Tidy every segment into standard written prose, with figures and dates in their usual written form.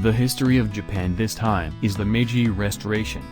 The history of Japan this time is the Meiji Restoration.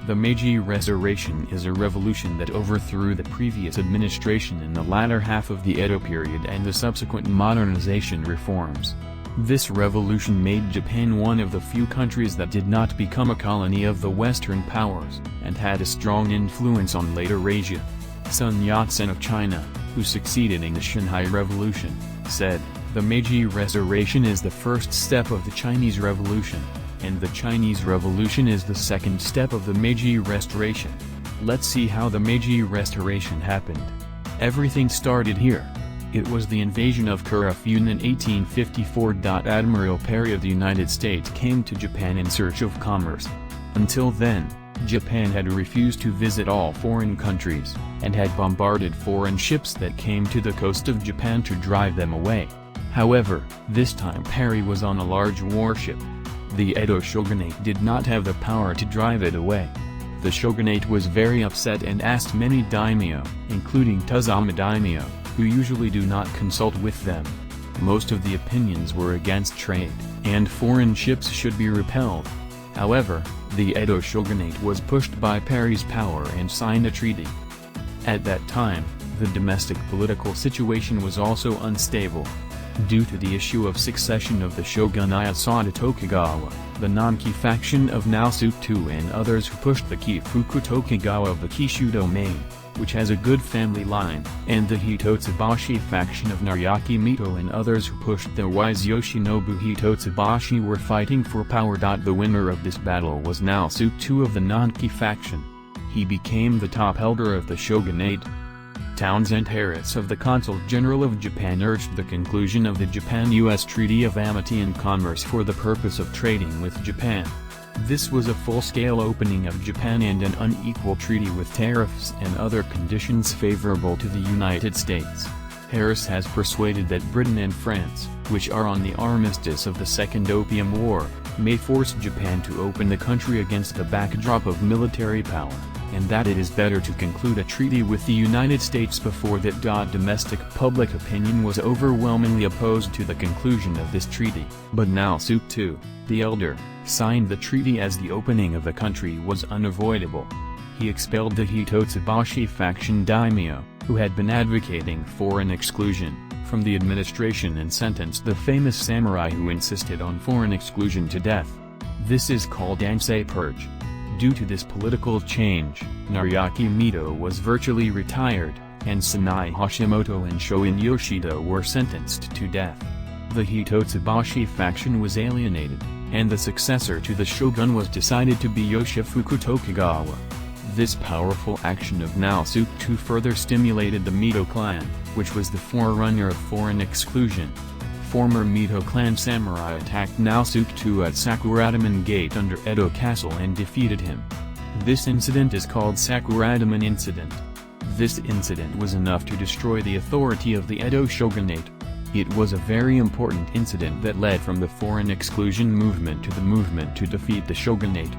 The Meiji Restoration is a revolution that overthrew the previous administration in the latter half of the Edo period and the subsequent modernization reforms. This revolution made Japan one of the few countries that did not become a colony of the Western powers, and had a strong influence on later Asia. Sun Yat-sen of China, who succeeded in the Shanghai Revolution, said, "The Meiji Restoration is the first step of the Chinese Revolution, and the Chinese Revolution is the second step of the Meiji Restoration." Let's see how the Meiji Restoration happened. Everything started here. It was the invasion of Kurafuan in 1854. Admiral Perry of the United States came to Japan in search of commerce. Until then, Japan had refused to visit all foreign countries, and had bombarded foreign ships that came to the coast of Japan to drive them away. However, this time Perry was on a large warship. The Edo shogunate did not have the power to drive it away. The shogunate was very upset and asked many daimyo, including Tazama daimyo, who usually do not consult with them. Most of the opinions were against trade, and foreign ships should be repelled. However, the Edo shogunate was pushed by Perry's power and signed a treaty. At that time, the domestic political situation was also unstable. Due to the issue of succession of the shogun Ieyasu Tokugawa, the Nanki faction of Naosuke and others who pushed the Kifuku Tokugawa of the Kishu domain, which has a good family line, and the Hitotsubashi faction of Nariaki Mito and others who pushed the wise Yoshinobu Hitotsubashi were fighting for power. The winner of this battle was Naosuke of the Nanki faction. He became the top elder of the shogunate. Townsend Harris of the Consul General of Japan urged the conclusion of the Japan-US Treaty of Amity and Commerce for the purpose of trading with Japan. This was a full-scale opening of Japan and an unequal treaty with tariffs and other conditions favorable to the United States. Harris has persuaded that Britain and France, which are on the armistice of the Second Opium War, may force Japan to open the country against the backdrop of military power, and that it is better to conclude a treaty with the United States before that. Domestic public opinion was overwhelmingly opposed to the conclusion of this treaty, but Naosuke II, the elder, signed the treaty as the opening of the country was unavoidable. He expelled the Hitotsubashi faction daimyo, who had been advocating foreign exclusion, from the administration and sentenced the famous samurai who insisted on foreign exclusion to death. This is called Ansei Purge. Due to this political change, Nariaki Mito was virtually retired, and Sanai Hashimoto and Shoin Yoshida were sentenced to death. The Hitotsubashi faction was alienated, and the successor to the shogun was decided to be Yoshifuku Tokugawa. This powerful action of Naosuke II further stimulated the Mito clan, which was the forerunner of foreign exclusion. Former Mito clan samurai attacked Naosuke II at Sakuradamon Gate under Edo Castle and defeated him. This incident is called Sakuradamon Incident. This incident was enough to destroy the authority of the Edo shogunate. It was a very important incident that led from the foreign exclusion movement to the movement to defeat the shogunate.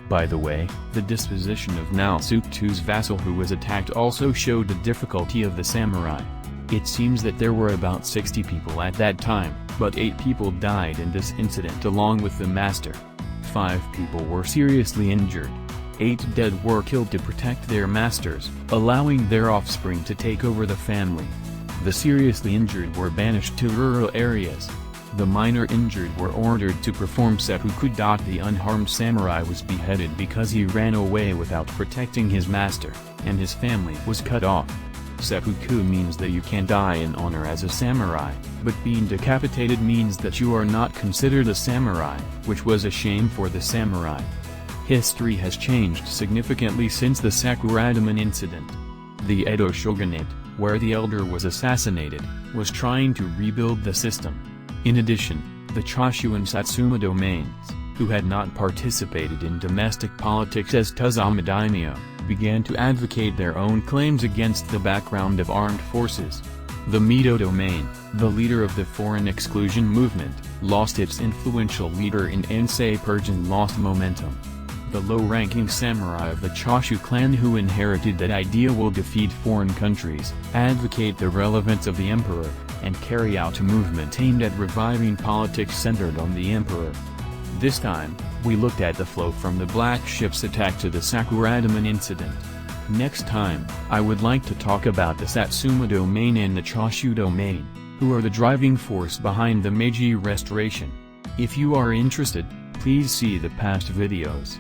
By the way, the disposition of Naosuke II's vassal who was attacked also showed the difficulty of the samurai. It seems that there were about 60 people at that time, but 8 people died in this incident along with the master. 5 people were seriously injured. 8 dead were killed to protect their masters, allowing their offspring to take over the family. The seriously injured were banished to rural areas. The minor injured were ordered to perform seppuku. The unharmed samurai was beheaded because he ran away without protecting his master, and his family was cut off. Seppuku means that you can die in honor as a samurai, but being decapitated means that you are not considered a samurai, which was a shame for the samurai. History has changed significantly since the Sakuradamon incident. The Edo shogunate, where the elder was assassinated, was trying to rebuild the system. In addition, the Choshu and Satsuma domains, who had not participated in domestic politics as Tazama daimyo, began to advocate their own claims against the background of armed forces. The Mito domain, the leader of the foreign exclusion movement, lost its influential leader in Ansei Purge and lost momentum. The low-ranking samurai of the Choshu clan who inherited that idea will defeat foreign countries, advocate the relevance of the emperor, and carry out a movement aimed at reviving politics centered on the emperor. This time, we looked at the flow from the Black Ship's attack to the Sakuradamon incident. Next time, I would like to talk about the Satsuma domain and the Choshu domain, who are the driving force behind the Meiji Restoration. If you are interested, please see the past videos.